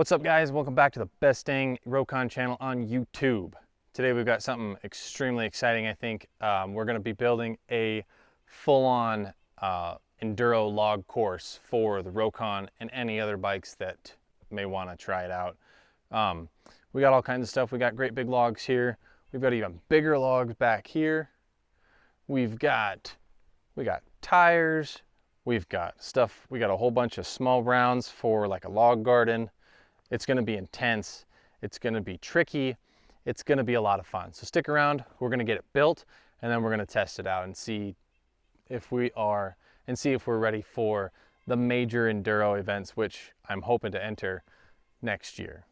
What's up, guys? Welcome back to the Best Dang Rokon channel on YouTube. Today we've got something extremely exciting, I think. We're going to be building a full-on Enduro log course for the Rokon and any other bikes that may want to try it out. We got all kinds of stuff. We got great big logs here. We've got even bigger logs back here. We got tires. We've got stuff. We got a whole bunch of small rounds for like a log garden. It's going to be intense. It's going to be tricky. It's going to be a lot of fun. So stick around. We're going to get it built, and then we're going to test it out and see if we're ready for the major enduro events, which I'm hoping to enter next year.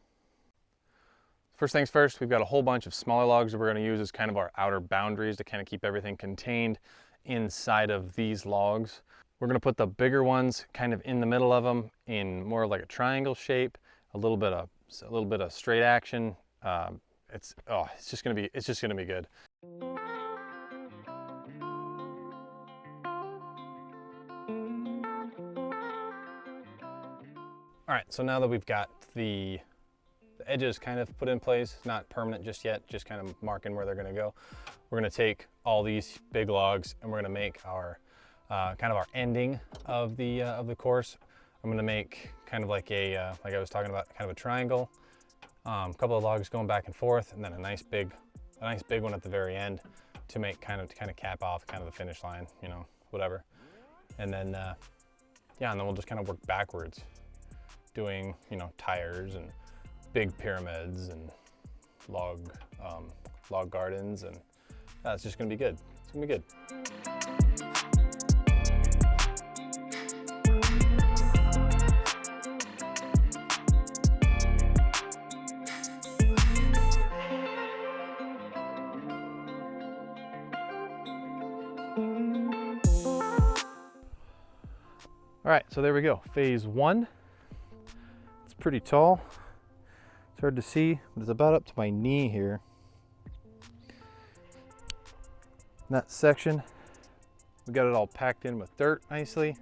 First things first, we've got a whole bunch of smaller logs that we're going to use as kind of our outer boundaries to kind of keep everything contained inside of these logs. We're going to put the bigger ones kind of in the middle of them in more of like a triangle shape. A little bit of straight action. It's just gonna be good. All right, so now that we've got the edges kind of put in place, not permanent just yet, just kind of marking where they're gonna go, we're gonna take all these big logs and we're gonna make our kind of our ending of the course. I'm gonna make kind of like a, like I was talking about, kind of a triangle, a couple of logs going back and forth, and then a nice big one at the very end to make kind of cap off kind of the finish line, you know, whatever. And then, yeah, and then we'll just kind of work backwards, doing, you know, tires and big pyramids and log gardens, and it's just gonna be good. It's gonna be good. All right, so there we go, phase one. It's pretty tall. It's hard to see, but it's about up to my knee here. That section, we got it all packed in with dirt nicely.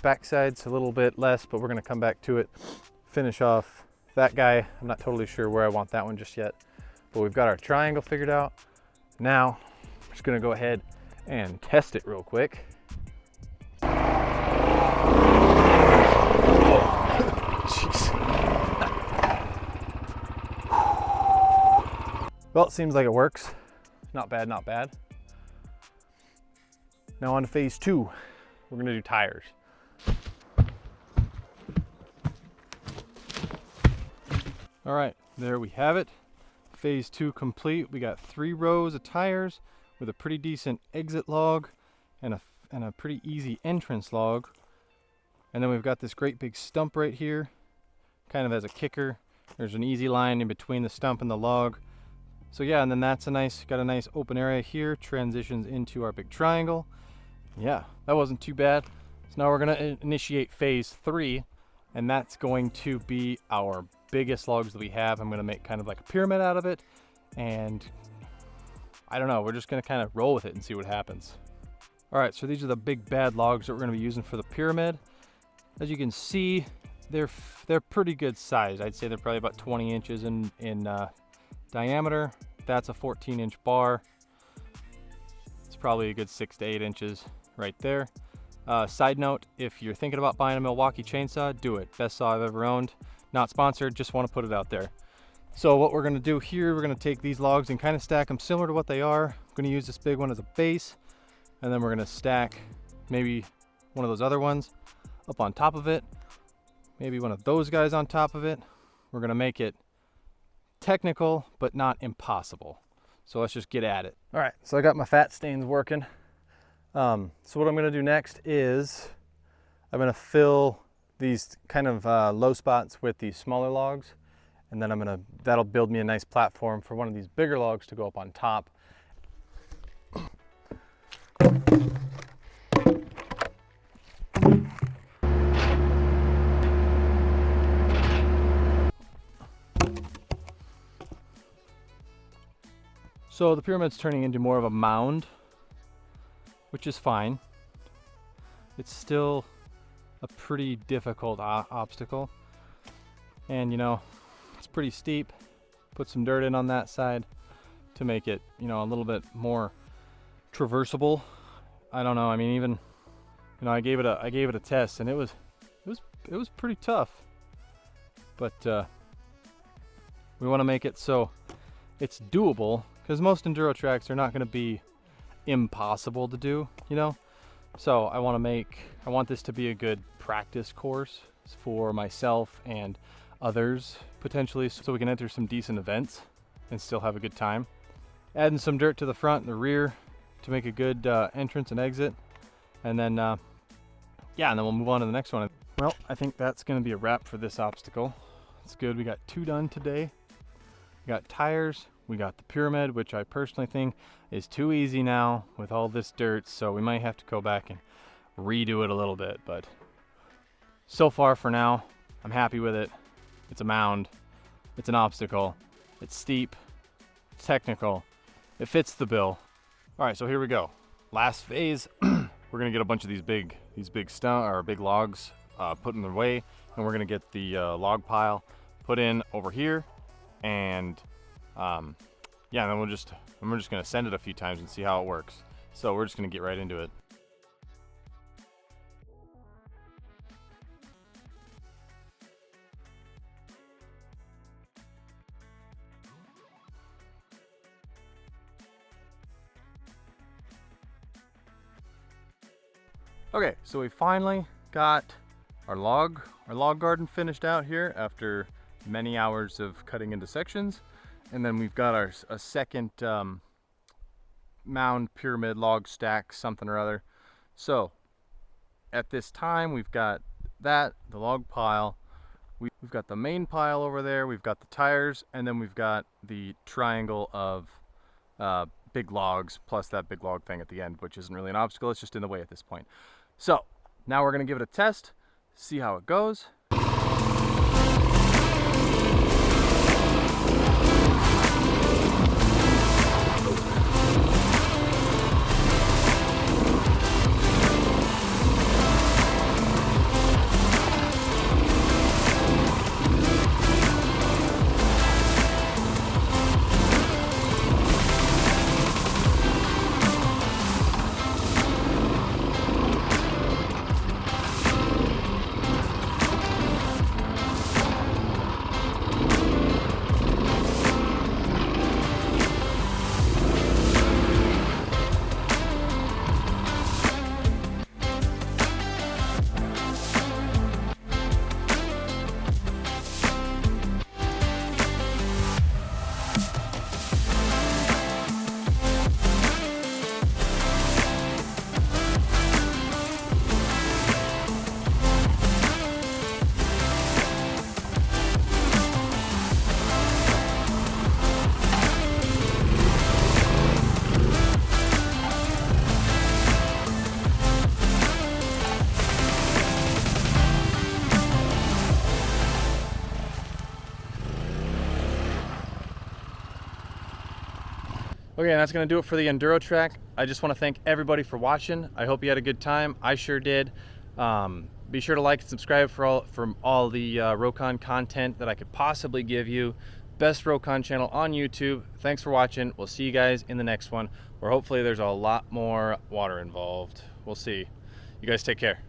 Backside's a little bit less, but we're gonna come back to it. Finish off that guy. I'm not totally sure where I want that one just yet, but we've got our triangle figured out. Now, I'm just gonna go ahead and test it real quick. Well, it seems like it works. Not bad, not bad. Now on to phase two. We're gonna do tires. All right, there we have it. Phase two complete. We got 3 rows of tires with a pretty decent exit log and a pretty easy entrance log. And then we've got this great big stump right here, kind of as a kicker. There's an easy line in between the stump and the log. So yeah, and then that's got a nice open area here, transitions into our big triangle. Yeah, that wasn't too bad. So now we're gonna initiate phase 3, and that's going to be our biggest logs that we have. I'm gonna make kind of like a pyramid out of it, and I don't know, we're just gonna kind of roll with it and see what happens. All right, so these are the big bad logs that we're gonna be using for the pyramid. As you can see, they're pretty good size. I'd say they're probably about 20 inches in diameter. That's a 14-inch bar. It's probably a good 6 to 8 inches right there. Side note, if you're thinking about buying a Milwaukee chainsaw, do it. Best saw I've ever owned. Not sponsored, just want to put it out there. So what we're going to do here, we're going to take these logs and kind of stack them similar to what they are. I'm going to use this big one as a base, and then we're going to stack maybe one of those other ones up on top of it, maybe one of those guys on top of it. We're going to make it technical, but not impossible. So let's just get at it. All right, so I got my fat stains working. So what I'm gonna do next is I'm gonna fill these kind of low spots with these smaller logs, and then that'll build me a nice platform for one of these bigger logs to go up on top. So the pyramid's turning into more of a mound, which is fine. It's still a pretty difficult obstacle. and it's pretty steep. Put some dirt in on that side to make it a little bit more traversable. I don't know, I mean, even I gave it a test, and it was pretty tough, but we want to make it so it's doable, because most enduro tracks are not going to be impossible to do, so I want this to be a good practice course for myself and others potentially, so we can enter some decent events and still have a good time. Adding some dirt to the front and the rear to make a good entrance and exit, and then yeah, and then we'll move on to the next one. Well, I think that's going to be a wrap for this obstacle. It's good. We got 2 done today. We got tires, we got the pyramid, which I personally think is too easy now with all this dirt, so we might have to go back and redo it a little bit, but so far for now, I'm happy with it. It's a mound, it's an obstacle, it's steep, it's technical, it fits the bill. All right, so here we go. Last phase, we're gonna get a bunch of these big logs put in the way, and we're gonna get the log pile put in over here, and yeah, and then we're just gonna send it a few times and see how it works. So we're just gonna get right into it. Okay, so we finally got our log garden finished out here after many hours of cutting into sections, and then we've got a second mound pyramid log stack something or other. So at this time we've got the log pile, we've got the main pile over there, we've got the tires, and then we've got the triangle of big logs plus that big log thing at the end, which isn't really an obstacle, it's just in the way at this point. So now we're gonna give it a test, see how it goes. Okay, and that's gonna do it for the enduro track. I just wanna thank everybody for watching. I hope you had a good time. I sure did. Be sure to like and subscribe for all the Rokon content that I could possibly give you. Best Rokon channel on YouTube. Thanks for watching. We'll see you guys in the next one, where hopefully there's a lot more water involved. We'll see. You guys take care.